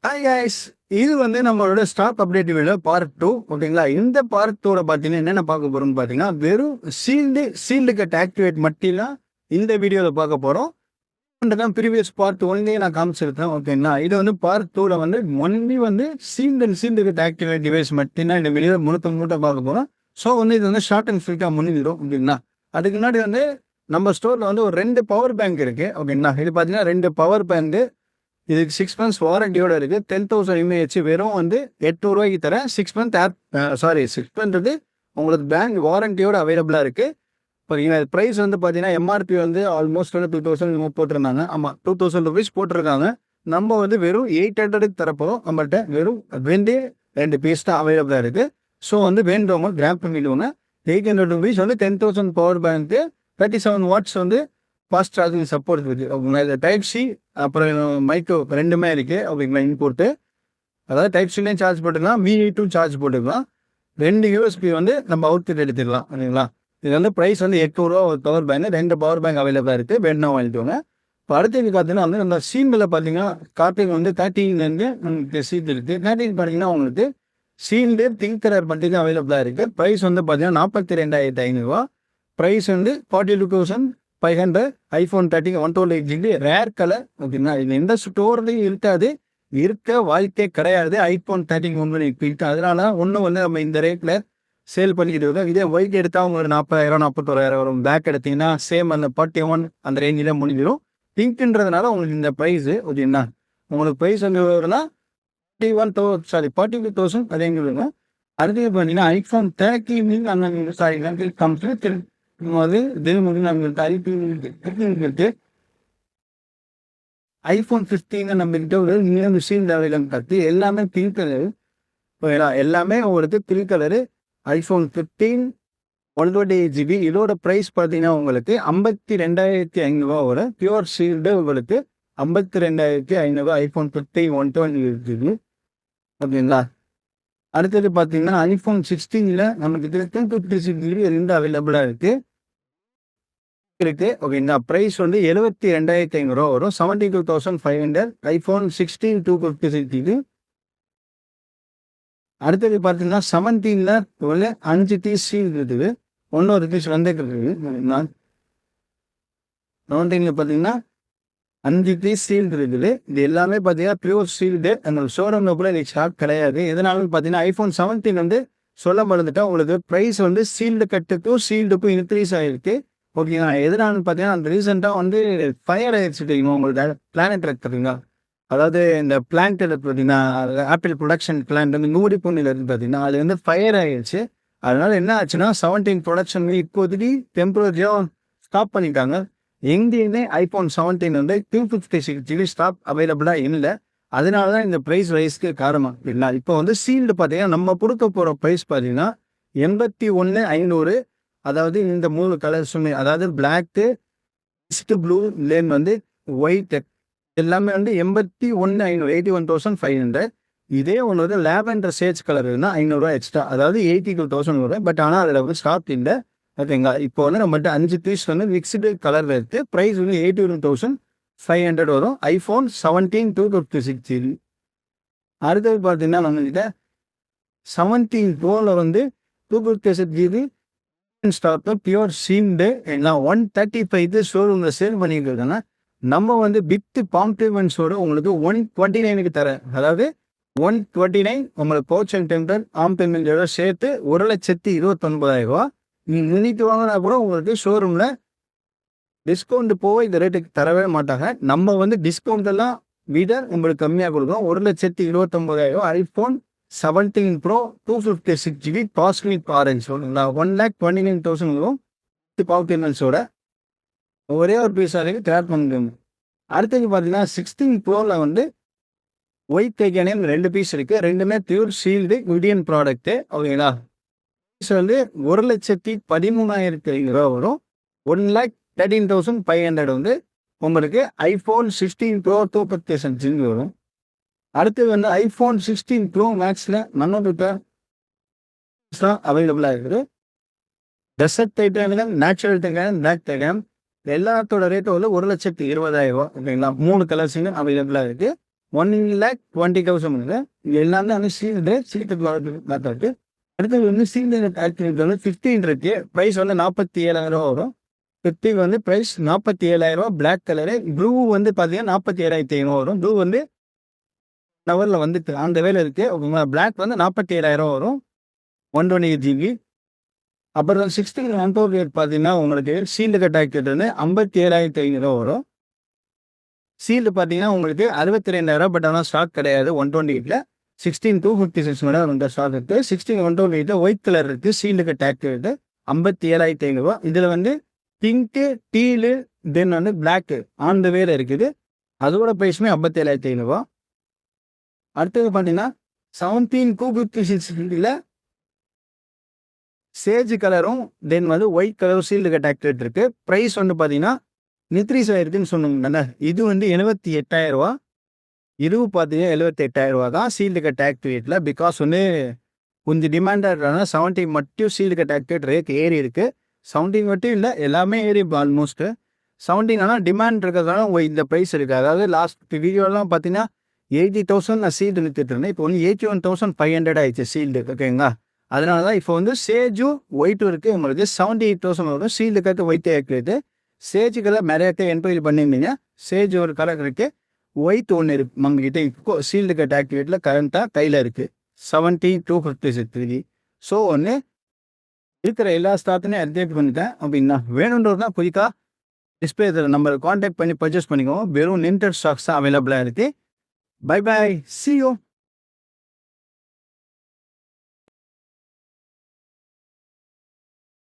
Hi guys. இது வந்து நம்மளோட ஸ்டாக் அப்டேட் வீடியோ பார்ட் 2 ஓகேங்களா. இந்த பார்ட் 2ல பார்த்தீங்கன்னா என்னென்ன பார்க்க போறோம்னு பார்த்தீங்கன்னா, வெறும் சீல்டு கட் ஆக்டிவேட் மட்டும் தான் இந்த வீடியோவில் பார்க்க போகிறோம். தான் ப்ரீவியஸ் பார்ட் 1லேயே நான் காமிச்சிருக்கேன் ஓகேங்களா. இது வந்து பார்ட் 2ல வந்து ஒன்லி வந்து சீல்டு கட் ஆக்டிவேட் டிவைஸ் மட்டும்தான் இந்த வீடியோ முழுக்க பார்க்க போகிறோம். ஸோ வந்து இது வந்து ஷார்ட் அண்ட் ஸ்வீட்டாக முடிஞ்சிடும் ஓகேங்களா. அதுக்கு முன்னாடி வந்து நம்ம ஸ்டோரில் வந்து ஒரு 2 பவர் பேங்க் இருக்குது ஓகேங்களா. இது பார்த்தீங்கன்னா 2 பவர் பேங்க்கு. இதுக்கு 6 months வாரண்டியோட இருக்குது. 10,000 mAh வெறும் வந்து 800 ரூபாய்க்கு தரேன். 6 month 6 month உங்களுக்கு பேங்க் வாரண்டியோட அவைலபிளாக இருக்குது. இப்போ இது ப்ரைஸ் வந்து பார்த்தீங்கன்னா எம்ஆர்பி வந்து ஆல்மோஸ்ட் வந்து 2000 போட்டிருந்தாங்க. ஆமாம், 2000 rupees போட்டிருக்காங்க. நம்ம வந்து வெறும் 800 தரப்போம். நம்மள்கிட்ட வெறும் 2 பீஸ் தான் அவைலபிளாக இருக்குது. ஸோ வந்து வேண்டவங்க கிராப் பண்ணிடுவோங்க. 800 rupees வந்து 10,000 பவர் பேங்க்கு, 37 watts வந்து ஃபாஸ்ட் சார்ஜிங் சப்போர்ட் இருக்குது ஓகேங்களா. இதில் டைப் சி அப்புறம் மைக்ரோ ரெண்டுமே இருக்குது ஓகேங்களா. இன்போர்ட்டு அதாவது டைப் சிலையும் சார்ஜ் போட்டுக்கலாம், V8 சார்ஜ் போட்டுக்கலாம். 2 யூஎஸ்பி வந்து நம்ம அவுட்புட் எடுத்துக்கலாம் ஓகேங்களா. இது வந்து ப்ரைஸ் வந்து 800 ரூபா ஒரு பவர் பேங்க். 2 பவர் பேங்க் அவைலபிளாக இருக்குது. வேணும்னா வாங்கிட்டுவாங்க. இப்போ அடுத்தது பார்த்தீங்கன்னா வந்து நம்ம சீல்டில் பார்த்தீங்கன்னா கார்டிங் வந்து 13லேருந்து உங்களுக்கு சீட் இருக்குது. 13 பார்த்தீங்கன்னா உங்களுக்கு சீல்டு பிங்க் கலர் மட்டும் அவைலபிளாக இருக்குது. ப்ரைஸ் வந்து பார்த்தீங்கன்னா 42,500 ப்ரைஸ் வந்து 42,500. iPhone 13 128GB ரேர் கலர் ஓகேங்களா. இது எந்த ஸ்டோர்லையும் இருக்காது, இருக்க வாய்ப்பே கிடையாது. iPhone 13 ஒன்று இப்போ அதனால ஒன்றும் வந்து நம்ம இந்த ரேட்டில் சேல் பண்ணிக்கிட்டு இருக்கோம். இதே ஒயிட் எடுத்தால் உங்களுக்கு 40,000 41,000 வரும். பேக் எடுத்தீங்கன்னா சேம் அந்த 41 அந்த ரேஞ்சில் முடிஞ்சிடும். பிங்க்ன்றதுனால உங்களுக்கு இந்த ப்ரைஸு ஓகேங்களா. உங்களுக்கு ப்ரைஸ் வந்து வரும்னா 42,000 அதே வருங்க. அடுத்தது பார்த்தீங்கன்னா iPhone 13 அந்த கம்ப்ளீட் அது நம்மகிட்ட iPhone 15 நம்மகிட்ட ஒரு நியூ சீல்டு அவைலபிள் கற்று எல்லாமே பிங்க் கலரு ஓகேங்களா. எல்லாமே உங்களுக்கு பிங்க் கலரு. iPhone 15 128GB இதோட ப்ரைஸ் பார்த்தீங்கன்னா உங்களுக்கு 52,500 வரும். பியூர் சீல்டு உங்களுக்கு 52,500 iPhone 15 128GB ஓகேங்களா. அடுத்தது பார்த்தீங்கன்னா iPhone 16ல் நமக்கு 256GB 2 அவைலபிளாக இருக்குது ஓகேங்களா. ப்ரைஸ் வந்து 72,500 வரும். 72,500 iPhone 16 256GB. அடுத்தது பார்த்தீங்கன்னா 17ல் ஒரு 5 பீஸ் இருக்குது. ஒன்னொரு பீஸ் வந்துருக்கு. 17ல் பார்த்தீங்கன்னா 5 பீஸ் சீல்டு இருக்குது. இது எல்லாமே பார்த்தீங்கன்னா பியூர் சீல்டு. அந்த ஷோரூமில் கூட இது ஸ்டாக் கிடையாது. எதனாலும் பார்த்தீங்கன்னா iPhone 17 வந்து சொல்ல மறந்துட்டா உங்களுக்கு ப்ரைஸ் வந்து சீல்டு கட்டுக்கும் சீல்டுக்கும் இன்க்ரீஸ் ஆகிருக்கு ஓகேங்களா. எதனாலும் பார்த்தீங்கன்னா அந்த ரீசெண்டாக வந்து ஃபயர் ஆயிடுச்சு தெரியுமா உங்களுக்கு. பிளானட் இருக்குதுங்க, அதாவது இந்த பிளான்ட் பார்த்தீங்கன்னா ஆப்பிள் ப்ரொடக்ஷன் பிளான்ட் வந்து நூடிப்பொண்ணில் இருந்து பார்த்தீங்கன்னா அது வந்து ஃபயர் ஆகிடுச்சு. அதனால என்ன ஆச்சுன்னா 17 ப்ரொடக்ஷன் இப்போதைக்கு டெம்பரரியாக ஸ்டாப் பண்ணிட்டாங்க. எங்கேயுமே iPhone 17 வந்து 256GB ஸ்டாக் அவைலபிளாக இல்லை. அதனால தான் இந்த ப்ரைஸ் ரைஸ்க்கு காரணம் இல்லை. இப்போ வந்து சீல்டு பார்த்தீங்கன்னா நம்ம கொடுக்க போகிற ப்ரைஸ் பார்த்தீங்கன்னா 81,500. அதாவது இந்த 3 கலர்ஸுமே, அதாவது பிளாக்கு, ப்ளூ, லேன் வந்து ஒயிட் எல்லாமே வந்து 81,500 81,500. இதே ஒன்று வந்து லேவெண்டர் சேஜ் கலர் இருந்தால் 500 எக்ஸ்ட்ரா, அதாவது 82,000 வரும். பட் ஆனால் அதில் வந்து ஸ்டாக் இல்லை ஓகேங்களா. இப்போ வந்து நம்மகிட்ட 5 பீஸ் வந்து மிக்ஸ்டு கலரில் இருக்குது. ப்ரைஸ் வந்து 81,500 வரும். iPhone 17 256GB. அடுத்தது பார்த்தீங்கன்னா நம்மகிட்ட 17 Proவில் வந்து 256GB ஸ்டாக் பியூர் சீல்டு எல்லாம் 135 ஷோரூமில் சேல் பண்ணிட்டு இருக்காங்க. நம்ம வந்து வித் காம்ப்ளிமெண்ட்ஸோட உங்களுக்கு 129க்கு தரேன். அதாவது 129 உங்களுக்கு பவுச் அண்ட் டெம்பர் காம்ப்ளிமெண்ட்டோட சேர்த்து 1,29,000. நீங்கள் நினைத்து வாங்கினா கூட உங்களுக்கு ஷோரூமில் டிஸ்கவுண்ட் போக இந்த ரேட்டுக்கு தரவே மாட்டாங்க. நம்ம வந்து டிஸ்கவுண்ட் எல்லாம் விட உங்களுக்கு கம்மியாக கொடுக்கும். 1,29,000 iPhone 17 Pro 256GB cosmic orange ஓகேங்களா. 1,29,000 வரும் காம்ப்ளிமெண்ட்ஸோட. ஒரே ஒரு பீஸாக இருக்குது, கிராப் பண்ணுங்க. அடுத்தது பார்த்தீங்கன்னா 16 Proவில் வந்து ஒயிட் டைட்டானியம் 2 பீஸ் இருக்குது. ரெண்டுமே பியூர் சீல்டு இந்தியன் ப்ராடக்ட்டு ஓகேங்களா. பீஸ் வந்து 1,13,500 வரும். 1,13,500 வந்து உங்களுக்கு iPhone 16 Pro 256GB வரும். அடுத்தது வந்து iPhone 16 Pro Maxல நம்மகிட்ட அவைலபிளாக இருக்குது. Desert titanium, natural titanium, black titanium எல்லாத்தோட ரேட்டு வந்து 1,20,000 ஓகேங்களா. 3 கலர்ஸுங்க அவைலபிளாக இருக்குது. 1,20,000 இது எல்லாமே வந்து சீல்டு சீட்டு. அடுத்தது வந்து சீல்டு ஆக்டிவேட் வந்து 15 இருக்கு. ப்ரைஸ் வந்து 47,000 வரும். 50 வந்து ப்ரைஸ் 47,000 பிளாக் கலரு. ப்ளூ வந்து பார்த்தீங்கன்னா 47,500 வரும். ப்ளூ வந்து நவரில் வந்துட்டு அந்த வேலை இருக்கு. பிளாக் வந்து 47,000 வரும். 128 GB. அப்புறம் 16 128 பார்த்தீங்கன்னா உங்களுக்கு சீல்டு கட் ஆக்டிவேட் வந்து 57,500 வரும். சீல்டு பார்த்தீங்கன்னா உங்களுக்கு 62,000 பட் ஆனால் ஸ்டாக் கிடையாது 128ல. 16 256 மேடம் இந்த ஸ்டாக் இருக்கு. 16 128 ஒயிட் கலர் இருக்கு. Sealed cut activate 57,500. இதில் வந்து பிங்க்கு டீலு தென் வந்து பிளாக்கு ஆன் த வேல இருக்குது. அதோட ப்ரைஸுமே 57,500. அடுத்தது பார்த்தீங்கன்னா 17 256 சேஜ் கலரும் தென் வந்து ஒயிட் கலரும் சீல்டு கட் ஆக்டிவேட் இருக்கு. ப்ரைஸ் வந்து பார்த்தீங்கன்னா நித்ரீஸ் ஆயிருக்குன்னு சொன்னோம்ல, இது வந்து 78,000. இதுவும் பார்த்தீங்கன்னா 78,000 தான் சீல்டு கட் ஆக்டிவேட்டில். பிகாஸ் வந்து கொஞ்சம் டிமாண்டாக இருக்கிறனால 17 மட்டும் சீல்டு கட் ஆக்டிவேட் ரேட் ஏறி இருக்கு. 17 மட்டும் இல்லை, எல்லாமே ஏறி ஆல்மோஸ்ட்டு. 17 ஆனால் டிமாண்ட் இருக்கிறதுனால இந்த ப்ரைஸ் இருக்குது. அதாவது லாஸ்ட் வீடியோலாம் பார்த்தீங்கன்னா 80,000 நான் சீல்டு நிறுத்திட்டு இருந்தேன். இப்போ வந்து 81,500 ஆயிடுச்சு சீல்டு. ஓகேங்களா? அதனால தான் இப்போ வந்து சேஜும் ஒயிட்டும் இருக்குது. உங்களுக்கு 78,000 வரும். சீல்டு கட்டு ஒயிட்டே இருக்குது. சேஜ் கலர் நிறைய என்கொயரி பண்ணியிருந்தீங்க. சேஜ் ஒரு கலர் இருக்குது, ஒயிட் ஒன்று இருக்கு நம்மகிட்ட. இப்போ சீல்டு கட் ஆக்டிவேட்டில் கரண்ட்டாக கையில் இருக்குது 70,256. ஸோ ஒன்று இருக்கிற எல்லா ஸ்டாக்கையும் அப்டேட் பண்ணிட்டேன். அப்படின்னா வேணுன்றது தான் புதிக்காக டிஸ்பிளே நம்பரை கான்டாக்ட் பண்ணி பர்ச்சேஸ் பண்ணிக்கோங்க. வெறும் லிமிடெட் ஸ்டாக்ஸ் தான் அவைலபிளாக இருக்குது. Bye bye, see you.